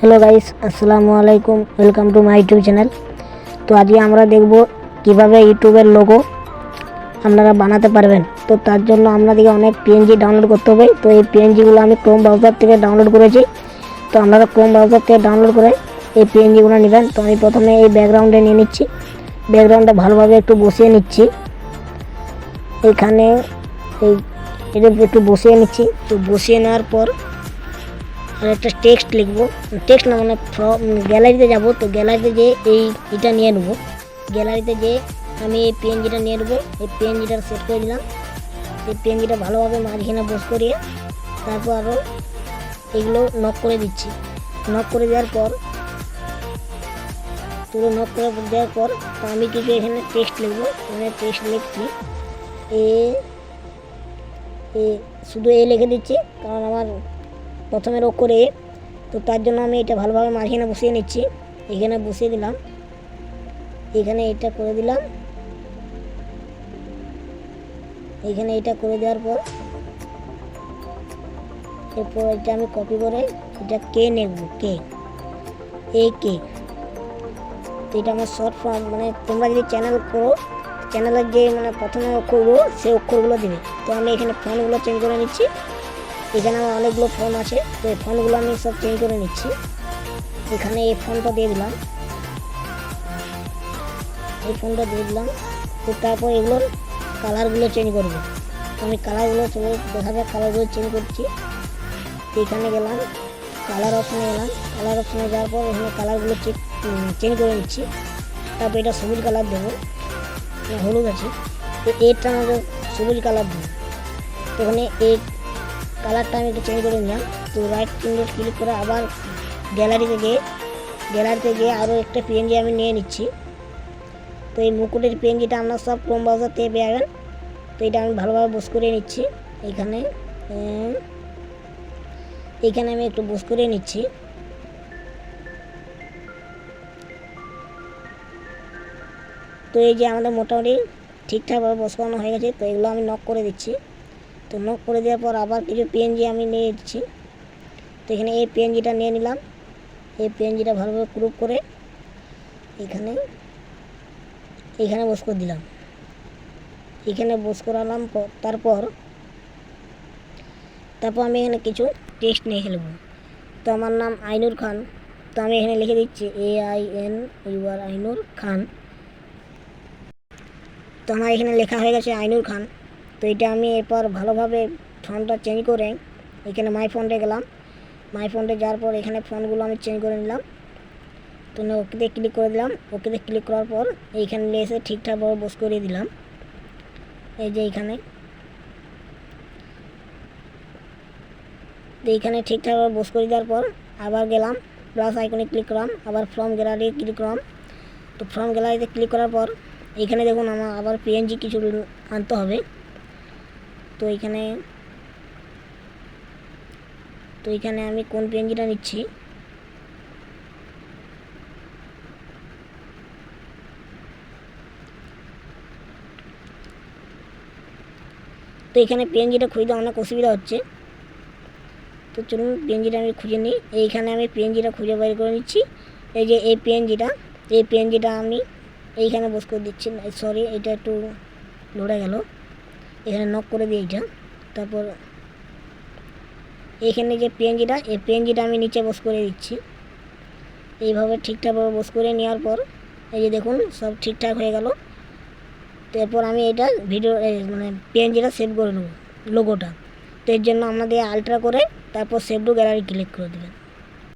Hello guys, আসসালামু আলাইকুম। Welcome to my YouTube channel. তো আজকে আমরা দেখব কিভাবে ইউটিউবের লোগো আপনারা বানাতে পারবেন। তো তার জন্য আপনাদেরকে অনেক পিএনজি ডাউনলোড করতে হবে। তো এই পিএনজিগুলো আমি ক্রোম ব্রাউজার থেকে ডাউনলোড করেছি। তো আপনারা ক্রোম ব্রাউজার থেকে ডাউনলোড করে এই পিএনজিগুলো নেবেন। তো আমি প্রথমে এই ব্যাকগ্রাউন্ডে নিয়ে নিচ্ছি। ব্যাকগ্রাউন্ডটা ভালোভাবে একটু বসিয়ে নিচ্ছি। এখানে এটা একটু বসিয়ে নিচ্ছি। তো বসিয়ে নেওয়ার পর আর একটা টেক্সট লিখবো, টেক্সট না মানে গ্যালারিতে যাব। তো গ্যালারিতে যে এটা নিয়ে নেবো, গ্যালারিতে যে আমি এই পিএনজিটা নিয়ে নেবো। এই পিএনজিটা সেট করে দিলাম। এই পিএনজিটা ভালোভাবে মাঝখানে বস করিয়ে তারপর আরও এগুলো নক করে দিচ্ছি। নক করে দেওয়ার পর পুরো নক করে দেওয়ার পর তো আমি কিছু এখানে টেক্সট লিখবো। এখানে টেক্সট লিখছি শুধু লিখে দিচ্ছি, কারণ আমার প্রথমের অক্ষরে তো তার জন্য আমি এটা ভালোভাবে মাঝখানে বসিয়ে নিচ্ছি। এখানে বসিয়ে দিলাম, এখানে এটা করে দিলাম। এখানে এটা করে দেওয়ার পর এরপর এটা আমি কপি করে এটা কে নেব, কে তো এটা আমার শর্ট ফর্ম। মানে তোমরা যদি চ্যানেল করো, চ্যানেলের যে মানে প্রথমে অক্ষরগুলো সেই অক্ষরগুলো দেবে। তো আমি এখানে ফন্টগুলো চেঞ্জ করে নিচ্ছি। এখানে আমার অনেকগুলো ফোন আছে, তো এই ফোনগুলো আমি সব চেঞ্জ করে নিচ্ছি। এখানে এই ফোনটা দিয়ে দিলাম, এই ফোনটা দিয়ে দিলাম। তো তারপর এগুলোর কালারগুলো চেঞ্জ করবো। তো আমি কালারগুলো চলে দেখা যাক, কালারগুলো চেঞ্জ করছি। তো এখানে গেলাম, কালার অপশানে গেলাম। কালার অপশানে যাওয়ার পর এখানে কালারগুলো চেঞ্জ করে নিচ্ছি। তারপর এটা সবুজ কালার দেবো, হলুদ আছে তো এটা আমাদের সবুজ কালার দেবো। তো এখানে এই কালারটা আমি একটু চেঞ্জ করে নিলাম। তো রাইট কিবোর্ড ক্লিক করে আবার গ্যালারিতে গিয়ে আরও একটা পিএনজি আমি নিয়ে নিচ্ছি। তো এই মুকুটের পিএনজিটা আপনার সব ক্রোম ব্রাউজার থেকে পেয়ে যাবেন। তো এটা আমি ভালোভাবে বস করে নিচ্ছি। এইখানে আমি একটু বস করে নিচ্ছি। তো এই যে আমাদের মোটামুটি ঠিকঠাকভাবে বস করানো হয়ে গেছে। তো এগুলো আমি নক করে দিচ্ছি। তো নক করে দেওয়ার পর আবার কিছু পিএনজি আমি নিয়ে দিচ্ছি। তো এখানে এই পিএনজিটা নিয়ে নিলাম। এই পিএনজিটা ভালোভাবে গ্রুপ করে এখানে বস করে দিলাম। এখানে বস করালাম। তারপর আমি এখানে কিছু টেক্সট নিয়ে খেলবো। তো আমার নাম আইনুর খান। তো আমি এখানে লিখে দিচ্ছি AINUR আইনুর খান। তো আমার এখানে লেখা হয়ে গেছে আইনুর খান। তো এটা আমি এরপর ভালোভাবে ফন্টটা চেঞ্জ করে এখানে মাই ফন্টে গেলাম। মাই ফন্টে যাওয়ার পর এখানে ফন্টগুলো আমি চেঞ্জ করে নিলাম। তো ওকেতে ক্লিক করে দিলাম। ওকেতে ক্লিক করার পর এইখানে এসে ঠিকঠাকভাবে বস করিয়ে দিলাম। এই যে এইখানে ঠিকঠাকভাবে বস করে দেওয়ার পর আবার গেলাম, প্লাস আইকনে ক্লিক করলাম, আবার ফ্রম গ্যালারি ক্লিক করলাম। তো ফ্রম গ্যালারিতে ক্লিক করার পর এখানে দেখুন আমার আবার পিএনজি কিছু আনতে হবে। তো এখানে আমি কোন পিএনজিটা নিচ্ছি, তো এখানে পিএনজিটা খুঁজতে অনেক অসুবিধা হচ্ছে। তো চলুন পিএনজিটা আমি খুঁজে নিই। এইখানে আমি পিএনজিটা খুঁজে বের করে নিচ্ছি। এই যে এই পিএনজিটা আমি এইখানে বস করে দিচ্ছি। সরি, এটা একটু লড়ে গেল। এখানে নক করে দিই এইটা। তারপর এইখানে যে এই পিএনজিটা আমি নিচে বস করে দিচ্ছি। এইভাবে ঠিকঠাকভাবে বস করে নেওয়ার পর এই যে দেখুন সব ঠিকঠাক হয়ে গেল। তো এরপর আমি এটা মানে পিএনজিটা সেভ করে নেব, লোগোটা। তো এর জন্য আপনাদের আলট্রা করে তারপর সেভ টু গ্যালারি ক্লিক করে দেবেন।